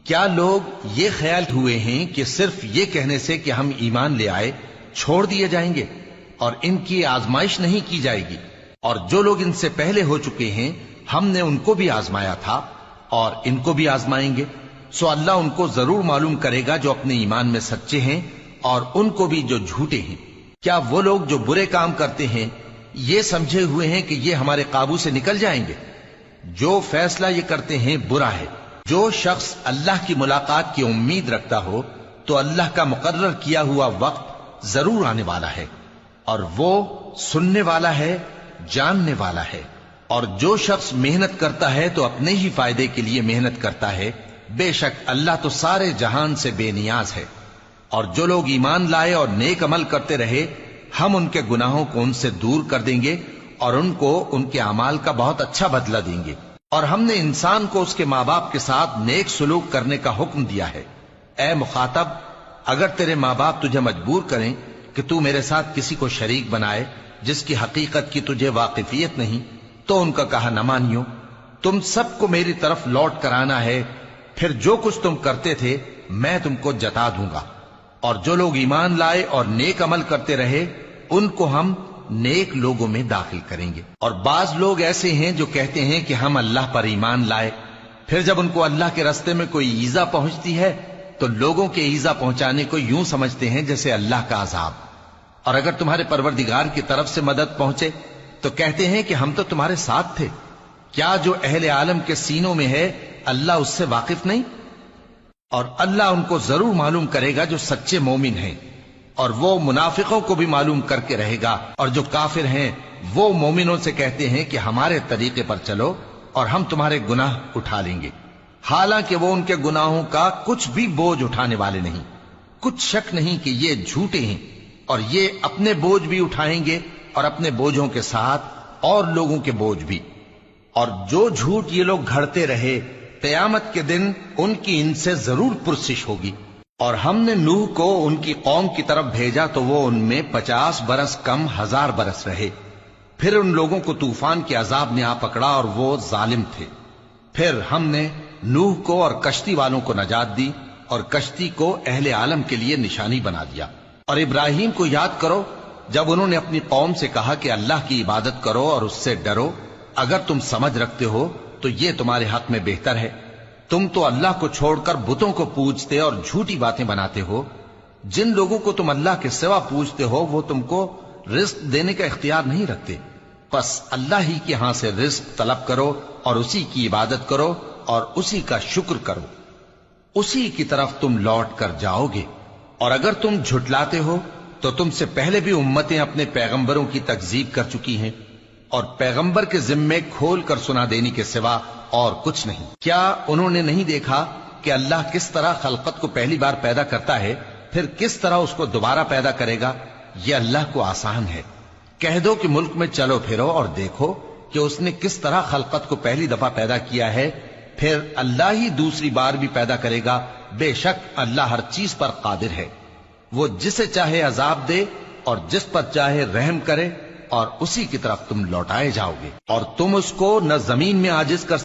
کیا لوگ یہ خیال ہوئے ہیں کہ صرف یہ کہنے سے کہ ہم ایمان لے آئے چھوڑ دیے جائیں گے اور ان کی آزمائش نہیں کی جائے گی؟ اور جو لوگ ان سے پہلے ہو چکے ہیں ہم نے ان کو بھی آزمایا تھا اور ان کو بھی آزمائیں گے، سو اللہ ان کو ضرور معلوم کرے گا جو اپنے ایمان میں سچے ہیں اور ان کو بھی جو جھوٹے ہیں۔ کیا وہ لوگ جو برے کام کرتے ہیں یہ سمجھے ہوئے ہیں کہ یہ ہمارے قابو سے نکل جائیں گے؟ جو فیصلہ یہ کرتے ہیں برا ہے۔ جو شخص اللہ کی ملاقات کی امید رکھتا ہو تو اللہ کا مقرر کیا ہوا وقت ضرور آنے والا ہے، اور وہ سننے والا ہے، جاننے والا ہے۔ اور جو شخص محنت کرتا ہے تو اپنے ہی فائدے کے لیے محنت کرتا ہے، بے شک اللہ تو سارے جہان سے بے نیاز ہے۔ اور جو لوگ ایمان لائے اور نیک عمل کرتے رہے ہم ان کے گناہوں کو ان سے دور کر دیں گے اور ان کو ان کے اعمال کا بہت اچھا بدلہ دیں گے۔ اور ہم نے انسان کو اس کے ماں باپ کے ساتھ نیک سلوک کرنے کا حکم دیا ہے۔ اے مخاطب، اگر تیرے ماں باپ تجھے مجبور کریں کہ تو میرے ساتھ کسی کو شریک بنائے جس کی حقیقت کی تجھے واقفیت نہیں تو ان کا کہا نہ مانیو۔ تم سب کو میری طرف لوٹ کر آنا ہے، پھر جو کچھ تم کرتے تھے میں تم کو جتا دوں گا۔ اور جو لوگ ایمان لائے اور نیک عمل کرتے رہے ان کو ہم نیک لوگوں میں داخل کریں گے۔ اور بعض لوگ ایسے ہیں جو کہتے ہیں کہ ہم اللہ پر ایمان لائے، پھر جب ان کو اللہ کے راستے میں کوئی ایذا پہنچتی ہے تو لوگوں کے ایذا پہنچانے کو یوں سمجھتے ہیں جیسے اللہ کا عذاب۔ اور اگر تمہارے پروردگار کی طرف سے مدد پہنچے تو کہتے ہیں کہ ہم تو تمہارے ساتھ تھے۔ کیا جو اہل عالم کے سینوں میں ہے اللہ اس سے واقف نہیں؟ اور اللہ ان کو ضرور معلوم کرے گا جو سچے مومن ہیں، اور وہ منافقوں کو بھی معلوم کر کے رہے گا۔ اور جو کافر ہیں وہ مومنوں سے کہتے ہیں کہ ہمارے طریقے پر چلو اور ہم تمہارے گناہ اٹھا لیں گے، حالانکہ وہ ان کے گناہوں کا کچھ بھی بوجھ اٹھانے والے نہیں۔ کچھ شک نہیں کہ یہ جھوٹے ہیں، اور یہ اپنے بوجھ بھی اٹھائیں گے اور اپنے بوجھوں کے ساتھ اور لوگوں کے بوجھ بھی۔ اور جو جھوٹ یہ لوگ گھڑتے رہے قیامت کے دن ان کی ان سے ضرور پرسش ہوگی۔ اور ہم نے نوح کو ان کی قوم کی طرف بھیجا تو وہ ان میں 50 برس کم 1000 برس رہے، پھر ان لوگوں کو طوفان کے عذاب نے آ پکڑا اور وہ ظالم تھے۔ پھر ہم نے نوح کو اور کشتی والوں کو نجات دی اور کشتی کو اہل عالم کے لیے نشانی بنا دیا۔ اور ابراہیم کو یاد کرو جب انہوں نے اپنی قوم سے کہا کہ اللہ کی عبادت کرو اور اس سے ڈرو، اگر تم سمجھ رکھتے ہو تو یہ تمہارے حق میں بہتر ہے۔ تم تو اللہ کو چھوڑ کر بتوں کو پوجتے اور جھوٹی باتیں بناتے ہو۔ جن لوگوں کو تم اللہ کے سوا پوجتے ہو وہ تم کو رزق دینے کا اختیار نہیں رکھتے، پس اللہ ہی کے ہاں سے رزق طلب کرو اور اسی کی عبادت کرو اور اسی کا شکر کرو، اسی کی طرف تم لوٹ کر جاؤ گے۔ اور اگر تم جھٹلاتے ہو تو تم سے پہلے بھی امتیں اپنے پیغمبروں کی تکذیب کر چکی ہیں، اور پیغمبر کے ذمے کھول کر سنا دینے کے سوا اور کچھ نہیں۔ کیا انہوں نے نہیں دیکھا کہ اللہ کس طرح خلقت کو پہلی بار پیدا کرتا ہے پھر کس طرح اس کو دوبارہ پیدا کرے گا؟ یہ اللہ کو آسان ہے۔ کہہ دو کہ ملک میں چلو پھرو اور دیکھو کہ اس نے کس طرح خلقت کو پہلی دفعہ پیدا کیا ہے، پھر اللہ ہی دوسری بار بھی پیدا کرے گا۔ بے شک اللہ ہر چیز پر قادر ہے۔ وہ جسے چاہے عذاب دے اور جس پر چاہے رحم کرے، اور اسی کی طرف تم لوٹائے جاؤ گے۔ اور تم اس کو نہ زمین میں عاجز کر